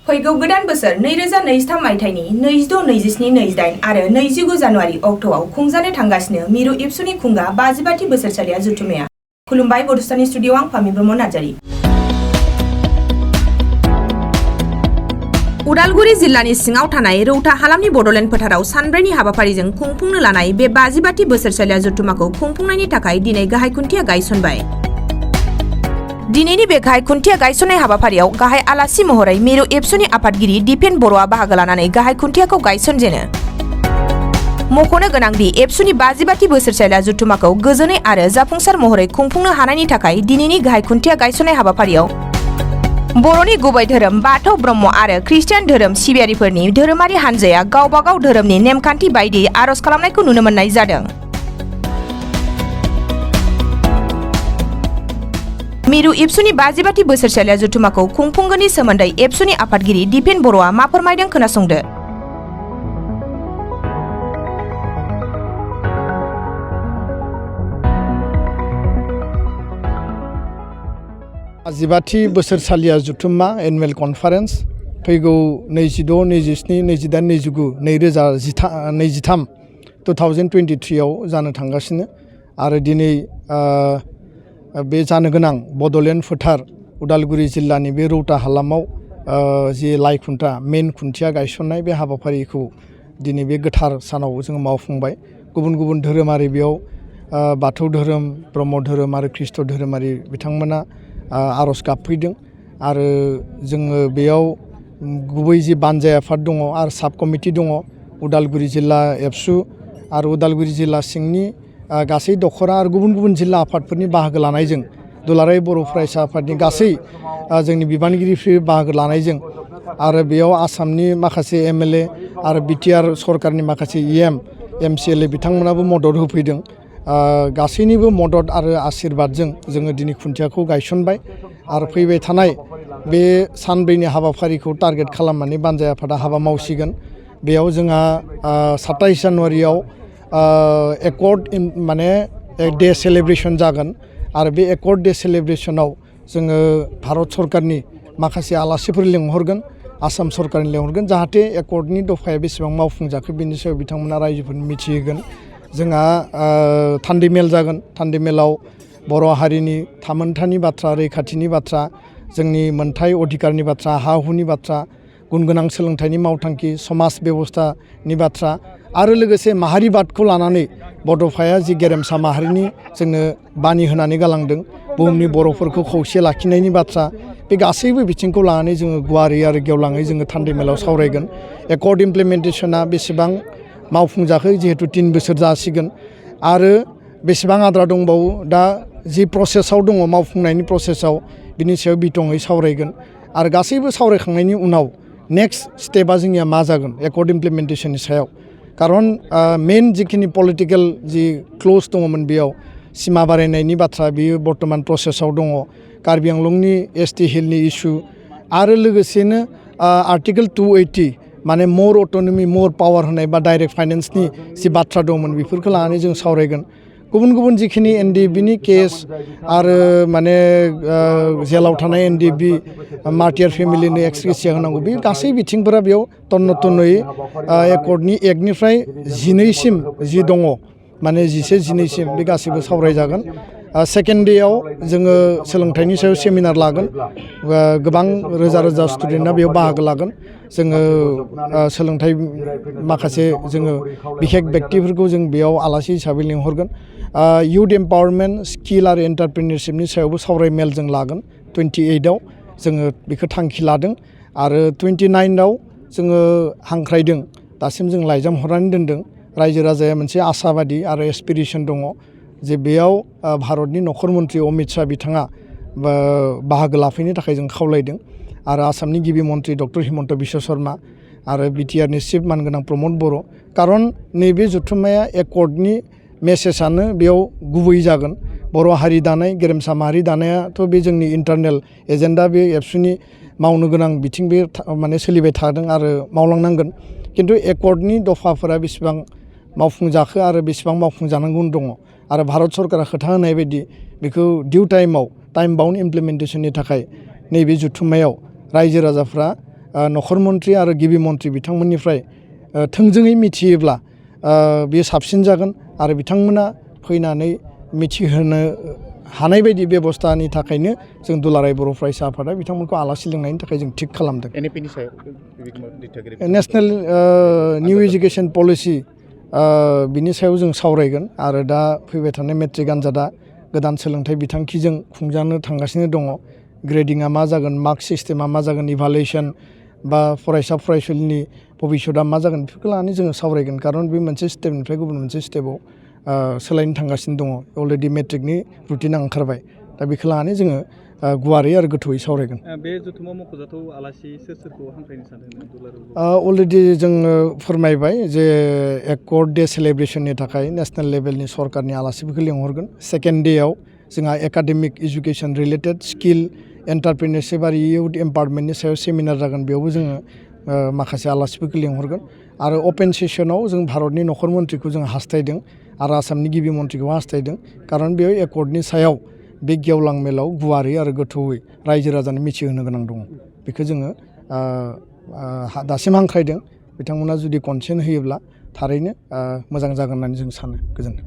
फैगौ गोदान बोसोर 2023 मायथाइनि 26-27-28 आरो 29 जानुवारि अक्ट'आव खुंजानो थांगासिनो मिरु एबसुनि खुंगा 55थि बोसोरसालिया जथुम्माया। खुलुमबाय बड'सानि स्टुडिअ'आव आं फामि ब्रह्म नार्जारि। उदालगुरि जिल्लानि सिङाव थानाय रौता हालामनि बड'लेण्ड फोथाराव सानब्रैनि हाबाफारिजों खुंफुंनो लानाय बे 55थि बोसोरसालिया जथुम्माखौ खुंफुंनायनि थाखाय दिनै गाहाय खुन्थिया गायसनबाय। दिनैनि बे गाहाय खुन्थिया गायसननाय हाबाफारियाव गाहाय आलासि महरै मिरु एबसुनि आफादगिरि दिपेन बर'आ बाहागो लानानै गाहाय खुन्थियाखौ गायसनजेनो। मख'नो गोनांदि एबसुनि 55थि बोसोरसालिया जथुम्माखौ गोजोनै आरो जाफुंसार महरै खुंफुंनो हानायनि थाखाय दिनैनि गाहाय खुन्थिया गायसननाय हाबाफारियाव बर'नि गुबै धोरोम बाथौ ब्रह्म आरो ख्रिस्टियान धोरोम सिबियारिफोरनि धोरोमारि हान्जाया गावबा गाव धोरोमनि नेमखान्थि बायदियै आर'ज खालामनायखौ नुनो मोननाय जादों। मिरु एबसुनि 55थि बोसोरसालिया जथुम्माखौ खुंफुंगोननि सोमोन्दै एबसुनि आफादगिरि दिपेन बर'आ मा फोरमायदों खोनासंदो। जिबाथि बोसोरसालिया जथुम्मा एनुवेल कनफारेन्स फैगौ 26, 27, 28, 29, 2023 आव जानो थांगासिनो आरो दिनै बे जानो गोनां बड'लेण्ड फोथार उदालगुरि जिल्लानि बे रौता हालामाव जि लाइ खुन्था मेन खुन्थिया गायसननाय बे हाबाफारिखौ दिनै बे गोथार सानाव जोङो मावफुंबाय। गुबुन गुबुन धोरोमारि बेयाव बाथौ धोरोम ब्रह्म धोरोम आरो ख्रिस्ट धोरोमारि बिथांमोना आर'ज गाबफैदों आरो जोङो बेयाव गुबै जि बानजाय आफाद दङ आरो साब कमिटि दङ उदालगुरि जिल्ला एबसु आरो उदालगुरि जिल्ला सिंनि गासै दख'रा आरो गुबुन गुबुन जिल्ला आफादफोरनि बाहागो लानायजों दुलाराय बर' फरायसा आफादनि गासै जोंनि बिबानगिरिफोर बाहागो लानायजों आरो बेयाव आसामनि माखासे MLA आरो BTR सरकारनि माखासे EM MCLA बिथांमोनाबो मदद होफैदों। गासैनिबो मदद आरो आशीर्बादजों जोङो दिनै खुन्थियाखौ गायसनबाय आरो फैबाय थानाय बे सानब्रैनि हाबाफारिखौ टारगेट खालामनानै बानजाय आफादा हाबा मावसिगोन। बेयाव जोंहा 27 जानुवारियाव एकर्ड माने डे सेलेब्रेसन जागोन आरो बे एकर्ड डे सेलेब्रेसनाव जोङो भारत सरकारनि माखासे आलासिफोर लेंहरगोन, आसाम सरकारनि लेंहरगोन जाहाथे एकर्डनि दफाया बेसेबां मावफुंजाखो बेनि सायाव बिथांमोना रायजोफोरनो मिथिहोगोन। जोंहा थान्दै मेल जागोन। थान्दै मेलाव बर' हारिनि थामोन्थानि बाथ्रा, रैखाथिनि बाथ्रा, जोंनि मोनथाय अधिकारनि बाथ्रा, हा हुनि बाथ्रा, गुन गोनां सोलोंथाइनि मावथांखि, समाज बेबस्थानि बाथ्रा आरो लोगोसे माहारिबादखौ लानानै बड'फाया जि गेरेमसा माहारिनि जोंनो बानि होनानै गालांदों बुहुमनि बर'फोरखौ खौसे लाखिनायनि बाथ्रा, बे गासैबो बिथिंखौ लानानै जोङो गुवारै आरो गेवलाङै जोङो थान्दै मेलाव सावरायगोन। एकर्ड इमप्लिमेन्टेसना बेसेबां मावफुंजाखै जिहेतु 3 बोसोर जासिगोन आरो बेसेबां आद्रा दंबावो दा जि प्रसेसआव दङ मावफुंनायनि प्रसेसआव बिनि सायाव बिथङै सावरायगोन आरो गासैबो सावरायखांनायनि उनाव नेक्स्ट स्टेपआ जोंनिया मा जागोन एकर्ड इमप्लिमेन्टेसननि सायाव। खारन मेन जिखिनि पलिटिकेल जि क्ल'ज दङमोन बेयाव सिमा बारायनायनि बाथ्रा बेयो बर्तमान प्रसेसआव दङ। कार्बि आंलंनि ST हिलनि इस्यु आरो लोगोसेनो आर्टिकेल 280 माने मर अट'नमि मर पावार होनाय बा डाइरेक्ट फाइनेन्सनि जि बाथ्रा दंमोन बेफोरखौ लानानै जों सावरायगोन। गुबुन गुबुन जिखिनि NDBनि केस आरो माने जेलाव थानाय NDB मार्टियार फेमिलिनो एक्सग्रेसिया होनांगौ बे गासै बिथिंफोरा बेयाव तन्न तन्नयै एकर्डनि 1निफ्राय 12सिम जि दङ माने 11, 12सिम बे गासैबो सावरायजागोन। सेकेन्ड डेआव जोङो सोलोंथाइनि सायाव सेमिनार लागोन। गोबां रोजा रोजा स्टुडेन्टआ बेयाव बाहागो लागोन। जोङो सोलोंथाइ माखासे जोङो बिखेक बेक्तिफोरखौ जों बेयाव आलासि हिसाबै लिंहरगोन। इउथ एम्पावारमेन्ट स्किल आरो एन्टारप्रिनियरशिपनि सायावबो सावराय मेल जों लागोन। 28आव जोङो बेखौ थांखि लादों आरो 29आव जोङो हांख्रायदों। दासिम जों लाइजाम हरनानै दोनदों। रायजो राजाया मोनसे आसाबादि आरो एसपिरेसन दङ जे बेयाव भारतनि नखर मन्त्रि अमित शाह बिथाङा बाहागो लाफैनो थाखाय जों खावलायदों आरो आसामनि गिबि मन्त्रि डक्टर हिमन्त बिश्व शर्मा आरो BTRनि चिफ मानगोनां प्रमद बर'। खारन नैबे जथुम्माया एकर्डनि मेसेजआनो बेयाव गुबै जागोन। बर' हारि दानाय गेरेमसा माहारि दानायाथ' बे जोंनि इन्टारनेल एजेन्डा बे एबसुनि मावनो गोनां बिथिं बे माने सोलिबाय थादों आरो मावलांनांगोन। खिन्थु एकर्डनि दफाफोरा बेसेबां मावफुंजाखो आरो बेसेबां मावफुंजानांगौ दङ आरो भारत सरकारा खोथा होनाय बायदि बेखौ डिउ टाइमाव टाइम बाउन्ड इमप्लिमेन्टेसननि थाखाय नैबे जथुम्मायाव रायजो राजाफ्रा नखर मन्थ्रि आरो गिबि मन्थ्रि बिथांमोननिफ्राय थोंजोङै मिथियोब्ला बेयो साबसिन जागोन आरो बिथांमोना फैनानै मिथिहोनो हानाय बायदि बेबस्थानि थाखायनो जों दुलाराय बर' फरायसा आफादा बिथांमोनखौ आलासि लिंनायनि थाखाय जों थिग खालामदों। नेसनेल निउ एजुकेसन पलिसि बिनि सायाव जों सावरायगोन आरो दा फैबाय थानाय मेट्रिक आनजादा गोदान सोलोंथाइ बिथांखिजों खुंजानो थांगासिनो दङ। ग्रेडिंआ मा जागोन, मार्क सिस्टेमा मा जागोन, इभालुएसन बा फरायसा फरायसुलिनि भबिसतआ मा जागोन बेफोरखौ लानानै जोङो सावरायगोन। खारन बे मोनसे स्टेपनिफ्राय गुबुन मोनसे स्टेपाव सोलायनो थांगासिनो दङ। अलरेडि मेट्रिकनि रुटिना ओंखारबाय, दा बेखौ लानानै जोङो गुवारै आरो गोथौयै सावरायगोन। बे जथुमाव मख'जाथाव आलासि सोरखौ हांख्रायनो सानदों? अलरेडि जोङो फोरमायबाय जे एकर्ड डे सेलेब्रेसननि थाखाय नेसनेल लेभेलनि सरकारनि आलासिफोरखौ लिंहरगोन। सेकेन्ड डेआव जोंहा एकाडेमिक इडुकेसन रिलेटेड स्किल एन्टारप्रिनियरशिप आरो इयुथ एम्पावारमेन्टनि सायाव सेमिनार जागोन, बेयावबो जोङो माखासे आलासिफोरखौ लिंहरगोन। आरो अपेन सेसनाव जों भारतनि नखर मन्थ्रिखौ जों हास्थायदों आरो आसामनि गिबि मन्थ्रिखौ हास्थायदों। खारन बेयाव एकर्डनि सायाव बे गेवलां मेलाव गुवारै आरो गोथौयै रायजो राजानो मिथिहोनो गोनां दङ। बेखौ जोङो दासिम हांख्रायदों। बिथांमोना जुदि कनसेन्ट होयोब्ला थारैनो मोजां जागोन होननानै जों सानो। गोजोन्थों।